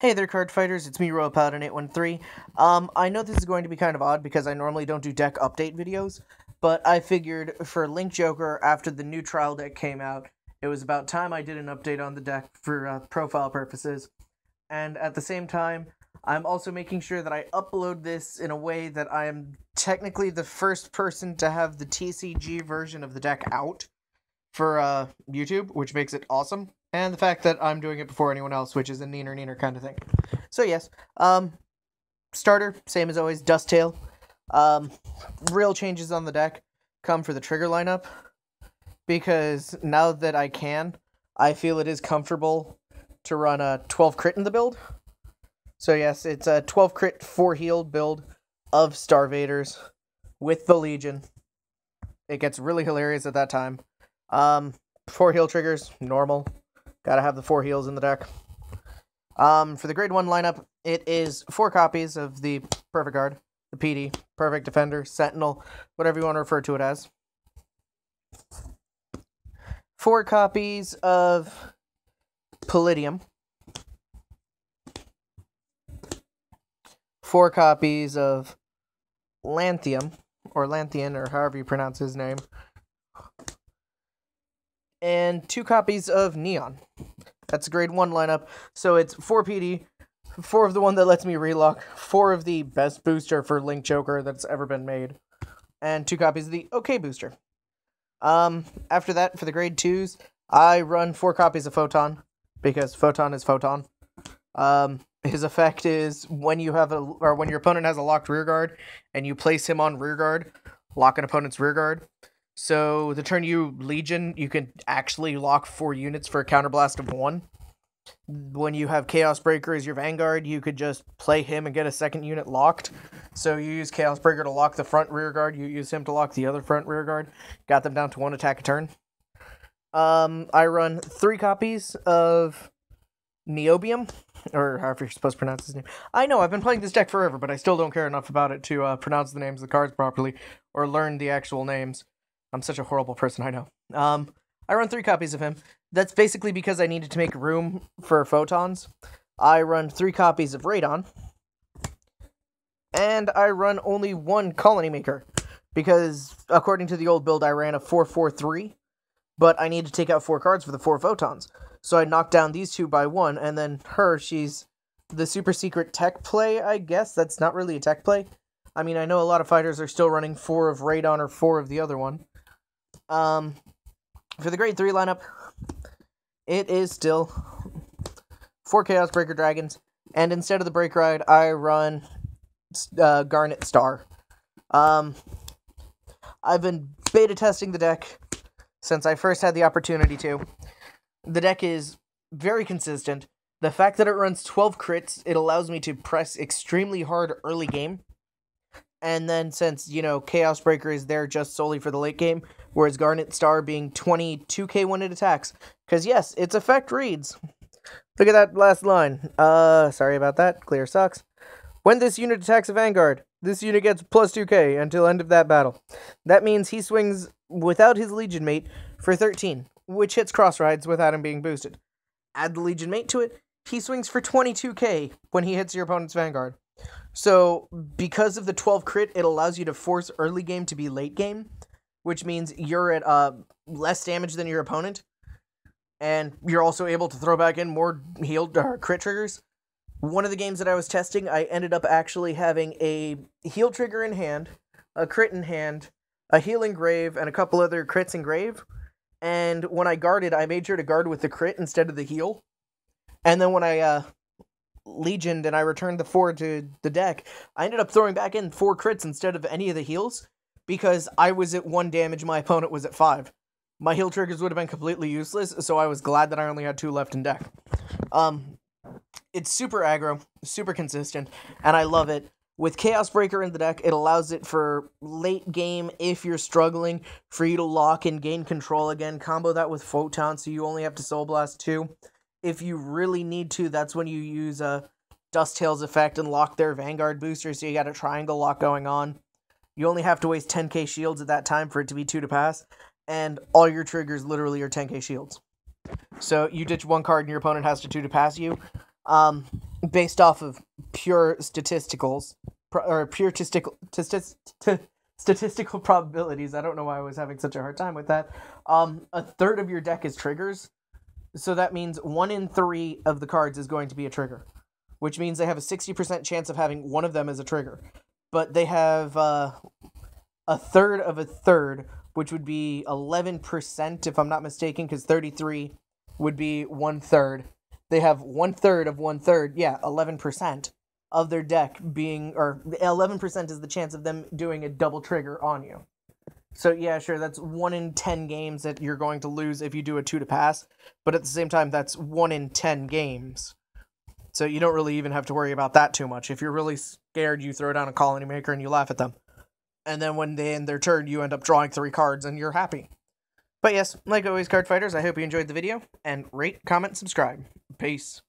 Hey there, card fighters. It's me, Royal Paladin 813. I know this is going to be kind of odd because I normally don't do deck update videos, but I figured for Link Joker, after the new trial deck came out, it was about time I did an update on the deck for profile purposes. And at the same time, I'm also making sure that I upload this in a way that I am technically the first person to have the TCG version of the deck out for YouTube, which makes it awesome. And the fact that I'm doing it before anyone else, which is a neener kind of thing. So yes, starter, same as always, Dusttail. Real changes on the deck come for the trigger lineup, because now that I feel it is comfortable to run a 12 crit in the build. So yes, it's a 12 crit 4 healed build of Star Vaders with the Legion. It gets really hilarious at that time. 4 heal triggers, normal. Gotta have the 4 heals in the deck. For the grade 1 lineup, it is 4 copies of the Perfect Guard, the PD, Perfect Defender, Sentinel, whatever you want to refer to it as. 4 copies of Palladium. 4 copies of Lanthium, or Lanthian, or however you pronounce his name. And 2 copies of Neon. That's a grade 1 lineup. So it's 4 PD, 4 of the one that lets me relock, 4 of the best booster for Link Joker that's ever been made, and 2 copies of the OK booster. After that, for the grade 2s, I run 4 copies of Photon, because Photon is Photon. His effect is when you have when your opponent has a locked rearguard, and you place him on rearguard, lock an opponent's rearguard. So the turn you Legion, you can actually lock 4 units for a counterblast of 1. When you have Chaos Breaker as your Vanguard, you could just play him and get a second unit locked. So you use Chaos Breaker to lock the front rearguard, you use him to lock the other front rearguard. Got them down to 1 attack a turn. I run 3 copies of Niobium, or however you're supposed to pronounce his name. I know, I've been playing this deck forever, but I still don't care enough about it to pronounce the names of the cards properly, or learn the actual names. I'm such a horrible person, I know. I run 3 copies of him. That's basically because I needed to make room for photons. I run 3 copies of Radon. And I run only 1 Colony Maker, because according to the old build, I ran a 4-4-3, but I need to take out 4 cards for the 4 photons. So I knocked down these 2 by 1, and then she's the super secret tech play, I guess. That's not really a tech play. I mean, I know a lot of fighters are still running 4 of Radon or 4 of the other one. For the grade 3 lineup, it is still 4 Chaos Breaker Dragons, and instead of the Break Ride, I run Garnet Star. I've been beta testing the deck since I first had the opportunity to. The deck is very consistent. The fact that it runs 12 crits, it allows me to press extremely hard early game. And then since, Chaos Breaker is there just solely for the late game, whereas Garnet Star being 22k when it attacks. Because yes, its effect reads. Look at that last line. Sorry about that. Clear sucks. When this unit attacks a Vanguard, this unit gets plus 2k until end of that battle. That means he swings without his Legion Mate for 13, which hits cross rides without him being boosted. Add the Legion Mate to it, he swings for 22k when he hits your opponent's Vanguard. So, because of the 12 crit, it allows you to force early game to be late game, which means you're at less damage than your opponent, and you're also able to throw back in more healed crit triggers. One of the games that I was testing, I ended up actually having a heal trigger in hand, a crit in hand, a heal in grave, and a couple other crits in grave. And when I guarded, I made sure to guard with the crit instead of the heal. And then when I Legioned and I returned the 4 to the deck, I ended up throwing back in 4 crits instead of any of the heals, because I was at 1 damage, my opponent was at 5. My heal triggers would have been completely useless, so I was glad that I only had 2 left in deck. It's super aggro, super consistent, and I love it. With Chaos Breaker in the deck, it allows it for late game, if you're struggling, for you to lock and gain control again. Combo that with Photon, so you only have to Soul Blast 2. If you really need to, that's when you use a Dusttail's effect and lock their Vanguard booster, so you got a triangle lock going on. You only have to waste 10k shields at that time for it to be 2 to pass, and all your triggers literally are 10k shields. So you ditch 1 card and your opponent has to 2 to pass you. based off of pure statisticals, or pure statistical probabilities. I don't know why I was having such a hard time with that. A third of your deck is triggers, so that means 1 in 3 of the cards is going to be a trigger, which means they have a 60% chance of having one of them as a trigger. But they have a third of a third, which would be 11%, if I'm not mistaken, because 33 would be 1/3. They have 1/3 of 1/3, 11% of their deck being, or 11% is the chance of them doing a double trigger on you. So yeah, sure, that's 1 in 10 games that you're going to lose if you do a 2 to pass, but at the same time, that's 1 in 10 games. So you don't really even have to worry about that too much. If you're really scared, you throw down a colony maker and you laugh at them. And then when they end their turn, you end up drawing 3 cards and you're happy. But yes, like always, card fighters, I hope you enjoyed the video, and rate, comment, subscribe. Peace.